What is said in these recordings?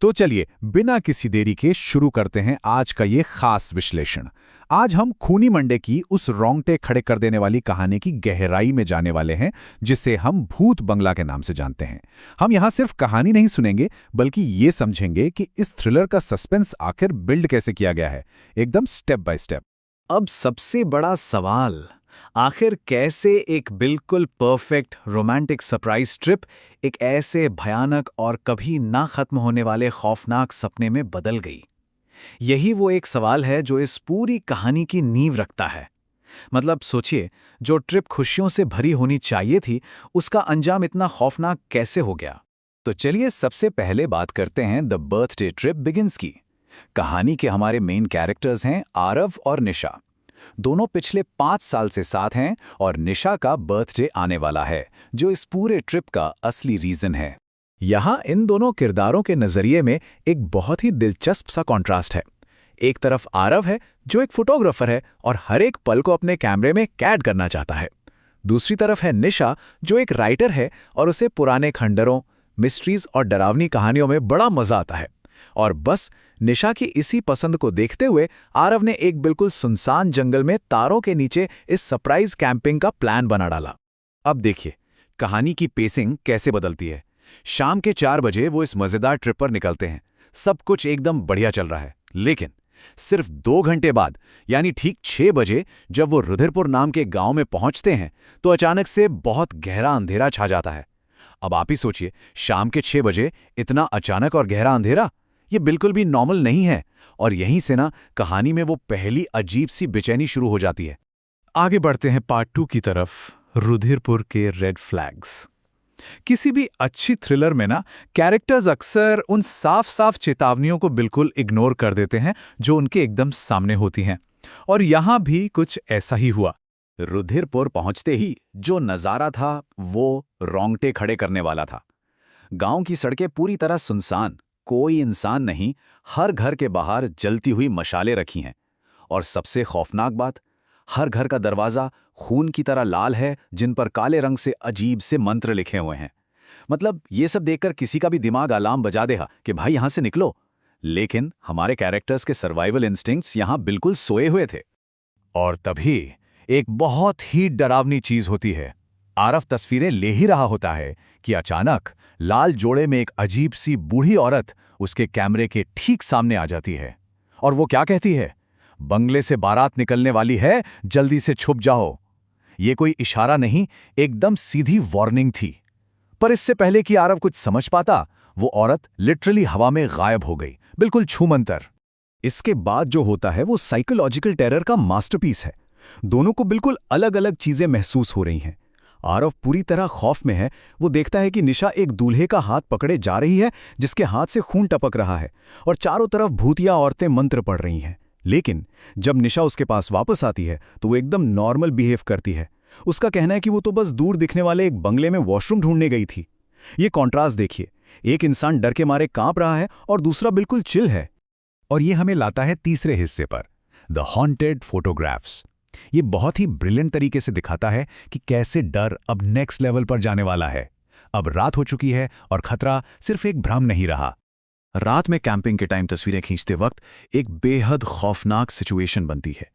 तो चलिए बिना किसी देरी के शुरू करते हैं आज का ये खास विश्लेषण। आज हम खूनी मंडे की उस रोंगटे खड़े कर देने वाली कहानी की गहराई में जाने वाले हैं, जिसे हम भूत बंगला के नाम से जानते हैं। हम यहाँ सिर्फ कहानी नहीं सुनेंगे, बल्कि ये समझेंगे कि इस थ्रिलर का सस्पेंस आखिर बिल्ड कैसे किया गया है, एकदम स्टेप बाय स्टेप। अब सबसे बड़ा सवाल, आखिर कैसे एक बिल्कुल परफेक्ट रोमांटिक सरप्राइज ट्रिप एक ऐसे भयानक और कभी ना खत्म होने वाले खौफनाक सपने में बदल गई? यही वो एक सवाल है जो इस पूरी कहानी की नींव रखता है। मतलब सोचिए, जो ट्रिप खुशियों से भरी होनी चाहिए थी, उसका अंजाम इतना खौफनाक कैसे हो गया? तो चलिए सबसे पहले बात करते हैं द बर्थडे ट्रिप बिगिंस की। कहानी के हमारे मेन कैरेक्टर्स हैं आरव और निशा। दोनों पिछले 5 साल से साथ हैं और निशा का बर्थडे आने वाला है, जो इस पूरे ट्रिप का असली रीजन है। यहाँ इन दोनों किरदारों के नजरिए में एक बहुत ही दिलचस्प सा कॉन्ट्रास्ट है। एक तरफ आरव है, जो एक फोटोग्राफर है और हर एक पल को अपने कैमरे में कैद करना चाहता है। दूसरी तरफ है निशा, जो एक राइटर है और उसे पुराने खंडरों, मिस्ट्रीज और डरावनी कहानियों में बड़ा मजा आता है। और बस निशा की इसी पसंद को देखते हुए आरव ने एक बिल्कुल सुनसान जंगल में तारों के नीचे इस सरप्राइज कैंपिंग का प्लान बना डाला। अब देखिए कहानी की पेसिंग कैसे बदलती है। शाम के 4 बजे वो इस मजेदार ट्रिप पर निकलते हैं। सब कुछ एकदम बढ़िया चल रहा है, लेकिन सिर्फ 2 घंटे बाद यानी ठीक 6 बजे जब वो रुधिरपुर नाम के गांव में पहुंचते हैं, तो अचानक से बहुत गहरा अंधेरा छा जाता है। अब आप ही सोचिए, शाम के 6 बजे इतना अचानक और गहरा अंधेरा, ये बिल्कुल भी नॉर्मल नहीं है। और यहीं से ना कहानी में वो पहली अजीब सी बेचैनी शुरू हो जाती है। आगे बढ़ते हैं पार्ट 2 की तरफ, रुधिरपुर के रेड फ्लैग्स। किसी भी अच्छी थ्रिलर में ना कैरेक्टर्स अक्सर उन साफ साफ चेतावनियों को बिल्कुल इग्नोर कर देते हैं जो उनके एकदम सामने होती हैं। और यहां भी कुछ ऐसा ही हुआ। रुधिरपुर पहुंचते ही जो नजारा था वो रोंगटे खड़े करने वाला था। गांव की सड़कें पूरी तरह सुनसान, कोई इंसान नहीं, हर घर के बाहर जलती हुई मशालें रखी हैं। और सबसे खौफनाक बात, हर घर का दरवाजा खून की तरह लाल है, जिन पर काले रंग से अजीब से मंत्र लिखे हुए हैं। मतलब ये सब देखकर किसी का भी दिमाग अलार्म बजा देगा कि भाई यहां से निकलो। लेकिन हमारे कैरेक्टर्स के सर्वाइवल इंस्टिंक्ट्स यहां बिल्कुल सोए हुए थे। और तभी एक बहुत ही डरावनी चीज होती है। आरव तस्वीरें ले ही रहा होता है कि अचानक लाल जोड़े में एक अजीब सी बूढ़ी औरत उसके कैमरे के ठीक सामने आ जाती है। और वो क्या कहती है? बंगले से बारात निकलने वाली है, जल्दी से छुप जाओ। ये कोई इशारा नहीं, एकदम सीधी वार्निंग थी। पर इससे पहले कि आरव कुछ समझ पाता, वो औरत लिटरली हवा में गायब हो गई, बिल्कुल छूमंतर। इसके बाद जो होता है वो साइकोलॉजिकल टेरर का मास्टरपीस है। दोनों को बिल्कुल अलग अलग चीजें महसूस हो रही हैं। आरव पूरी तरह खौफ में है। वो देखता है कि निशा एक दूल्हे का हाथ पकड़े जा रही है, जिसके हाथ से खून टपक रहा है, और चारों तरफ भूतिया औरतें मंत्र पढ़ रही हैं। लेकिन जब निशा उसके पास वापस आती है तो वो एकदम नॉर्मल बिहेव करती है। उसका कहना है कि वो तो बस दूर दिखने वाले एक बंगले में वॉशरूम ढूंढने गई थी। ये कॉन्ट्रास्ट देखिए, एक इंसान डर के मारे कांप रहा है और दूसरा बिल्कुल चिल है। और ये हमें लाता है तीसरे हिस्से पर, द हॉन्टेड फोटोग्राफ्स। ये बहुत ही ब्रिलियंट तरीके से दिखाता है कि कैसे डर अब नेक्स्ट लेवल पर जाने वाला है। अब रात हो चुकी है और खतरा सिर्फ एक भ्रम नहीं रहा। रात में कैंपिंग के टाइम तस्वीरें खींचते वक्त एक बेहद खौफनाक सिचुएशन बनती है।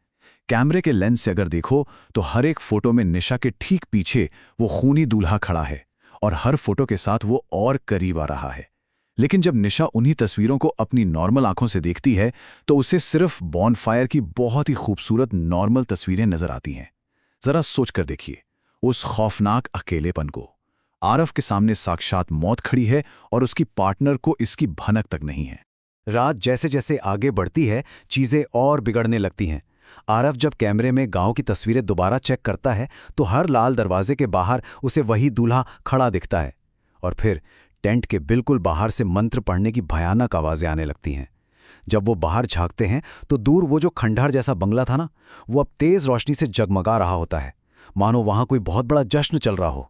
कैमरे के लेंस से अगर देखो तो हर एक फोटो में निशा के ठीक पीछे वो खूनी दूल्हा खड़ा है, और हर फोटो के साथ वो और करीब आ रहा है। लेकिन जब निशा उन्हीं तस्वीरों को अपनी नॉर्मल आंखों से देखती है तो उसे सिर्फ बॉनफायर की बहुत ही खूबसूरत नॉर्मल तस्वीरें नजर आती हैं। जरा सोचकर देखिए उस खौफनाक अकेलेपन को। आरव के सामने साक्षात मौत खड़ी है और उसकी पार्टनर को इसकी भनक तक नहीं है। रात जैसे जैसे आगे बढ़ती है, चीजें और बिगड़ने लगती हैं। आरव जब कैमरे में गांव की तस्वीरें दोबारा चेक करता है तो हर लाल दरवाजे के बाहर उसे वही दूल्हा खड़ा दिखता है। और फिर टेंट के बिल्कुल बाहर से मंत्र पढ़ने की भयानक आवाजें आने लगती हैं। जब वो बाहर झांकते हैं तो दूर वो जो खंडहर जैसा बंगला था ना, वो अब तेज रोशनी से जगमगा रहा होता है, मानो वहां कोई बहुत बड़ा जश्न चल रहा हो।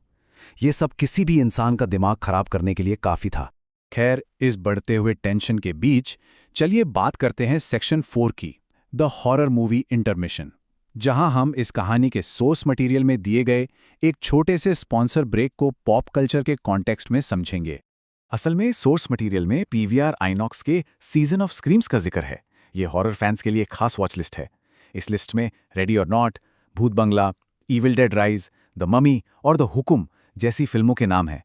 ये सब किसी भी इंसान का दिमाग खराब करने के लिए काफी था। खैर, इस बढ़ते हुए टेंशन के बीच चलिए बात करते हैं सेक्शन 4 की, द हॉरर मूवी इंटरमिशन, जहां हम इस कहानी के सोर्स मटेरियल में दिए गए एक छोटे से स्पॉन्सर ब्रेक को पॉप कल्चर के कॉन्टेक्स्ट में समझेंगे। असल में सोर्स मटेरियल में पीवीआर आइनॉक्स के सीजन ऑफ स्क्रीम्स का जिक्र है। ये हॉरर फैंस के लिए एक खास वॉच लिस्ट है। इस लिस्ट में रेडी और Not, Bhoot Bangla, Evil Dead Rise, The Mummy और द हुकुम जैसी फिल्मों के नाम हैं।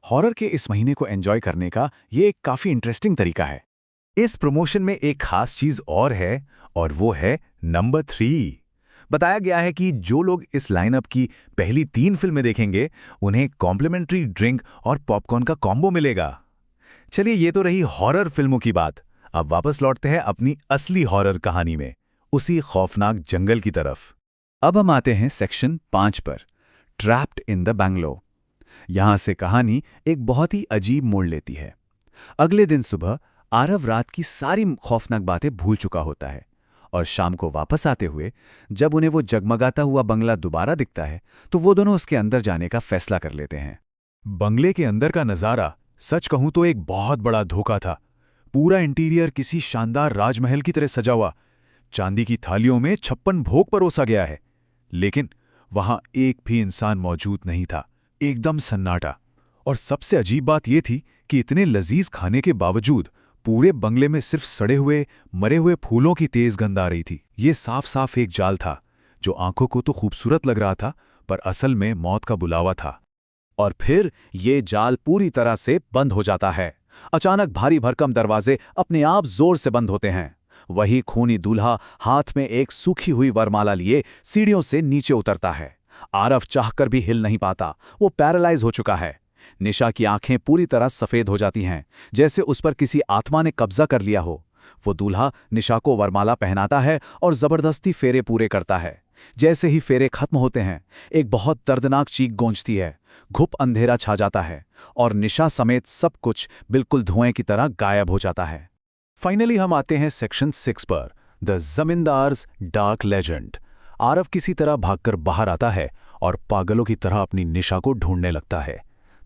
हॉरर के इस महीने को एंजॉय करने का ये एक काफ़ी इंटरेस्टिंग तरीका है। इस प्रमोशन में एक खास चीज और है, और वो है नंबर 3। बताया गया है कि जो लोग इस लाइनअप की पहली 3 फिल्में देखेंगे, उन्हें कॉम्प्लीमेंट्री ड्रिंक और पॉपकॉर्न का कॉम्बो मिलेगा। चलिए, ये तो रही हॉरर फिल्मों की बात। अब वापस लौटते हैं अपनी असली हॉरर कहानी में, उसी खौफनाक जंगल की तरफ। अब हम आते हैं सेक्शन 5 पर, ट्रैप्ड इन द बैंगलो। यहां से कहानी एक बहुत ही अजीब मोड़ लेती है। अगले दिन सुबह आरव रात की सारी खौफनाक बातें भूल चुका होता है, और शाम को वापस आते हुए जब उन्हें वो जगमगाता हुआ बंगला दोबारा दिखता है, तो वो दोनों उसके अंदर जाने का फैसला कर लेते हैं। बंगले के अंदर का नज़ारा सच कहूं तो एक बहुत बड़ा धोखा था। पूरा इंटीरियर किसी शानदार राजमहल की तरह सजा हुआ, चांदी की थालियों में 56 भोग परोसा गया है, लेकिन वहां एक भी इंसान मौजूद नहीं था। एकदम सन्नाटा। और सबसे अजीब बात यह थी कि इतने लजीज खाने के बावजूद पूरे बंगले में सिर्फ सड़े हुए मरे हुए फूलों की तेज गंध आ रही थी। ये साफ साफ एक जाल था, जो आंखों को तो खूबसूरत लग रहा था, पर असल में मौत का बुलावा था। और फिर ये जाल पूरी तरह से बंद हो जाता है। अचानक भारी भरकम दरवाजे अपने आप जोर से बंद होते हैं। वही खूनी दूल्हा हाथ में एक सूखी हुई वरमाला लिए सीढ़ियों से नीचे उतरता है। आरव चाहकर भी हिल नहीं पाता, वो पैरालाइज हो चुका है। निशा की आंखें पूरी तरह सफेद हो जाती हैं, जैसे उस पर किसी आत्मा ने कब्जा कर लिया हो। वो दूल्हा निशा को वरमाला पहनाता है और जबरदस्ती फेरे पूरे करता है। जैसे ही फेरे खत्म होते हैं, एक बहुत दर्दनाक चीख गूंजती है। घुप अंधेरा छा जाता है और निशा समेत सब कुछ बिल्कुल धुएं की तरह गायब हो जाता है। फाइनली हम आते हैं सेक्शन 6 पर, the zamindars dark legend. Aarav किसी तरह भागकर बाहर आता है और पागलों की तरह अपनी निशा को ढूंढने लगता है।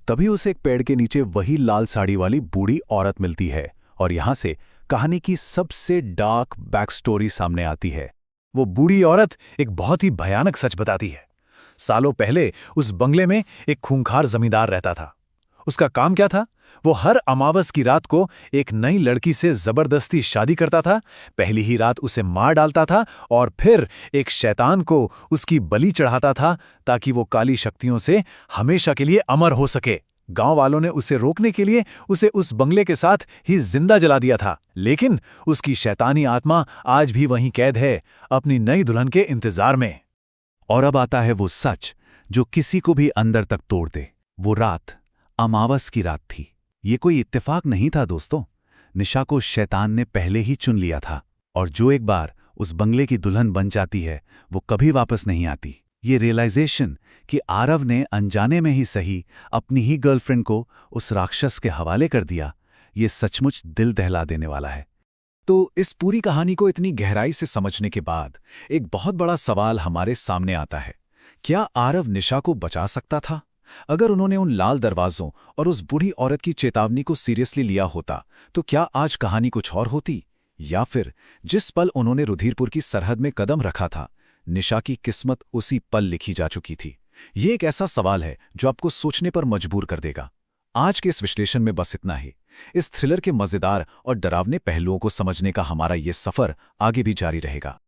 तभी उसे एक पेड़ के नीचे वही लाल साड़ी वाली बूढ़ी औरत मिलती है, और यहां से कहानी की सबसे डार्क बैक स्टोरी सामने आती है। वो बूढ़ी औरत एक बहुत ही भयानक सच बताती है। सालों पहले उस बंगले में एक खूंखार जमींदार रहता था। उसका काम क्या था? वो हर अमावस की रात को एक नई लड़की से जबरदस्ती शादी करता था, पहली ही रात उसे मार डालता था और फिर एक शैतान को उसकी बलि चढ़ाता था, ताकि वो काली शक्तियों से हमेशा के लिए अमर हो सके। गांव वालों ने उसे रोकने के लिए उसे उस बंगले के साथ ही जिंदा जला दिया था, लेकिन उसकी शैतानी आत्मा आज भी वहीं कैद है, अपनी नई दुल्हन के इंतजार में। और अब आता है वो सच जो किसी को भी अंदर तक तोड़ दे। वो रात अमावस की रात थी। ये कोई इत्तेफाक नहीं था दोस्तों। निशा को शैतान ने पहले ही चुन लिया था, और जो एक बार उस बंगले की दुल्हन बन जाती है, वो कभी वापस नहीं आती। ये रियलाइजेशन कि आरव ने अनजाने में ही सही अपनी ही गर्लफ्रेंड को उस राक्षस के हवाले कर दिया, ये सचमुच दिल दहला देने वाला है। तो इस पूरी कहानी को इतनी गहराई से समझने के बाद एक बहुत बड़ा सवाल हमारे सामने आता है। क्या आरव निशा को बचा सकता था? अगर उन्होंने उन लाल दरवाजों और उस बूढ़ी औरत की चेतावनी को सीरियसली लिया होता, तो क्या आज कहानी कुछ और होती? या फिर जिस पल उन्होंने रुधिरपुर की सरहद में कदम रखा था, निशा की किस्मत उसी पल लिखी जा चुकी थी? ये एक ऐसा सवाल है जो आपको सोचने पर मजबूर कर देगा। आज के इस विश्लेषण में बस इतना ही। इस थ्रिलर के मजेदार और डरावने पहलुओं को समझने का हमारा ये सफर आगे भी जारी रहेगा।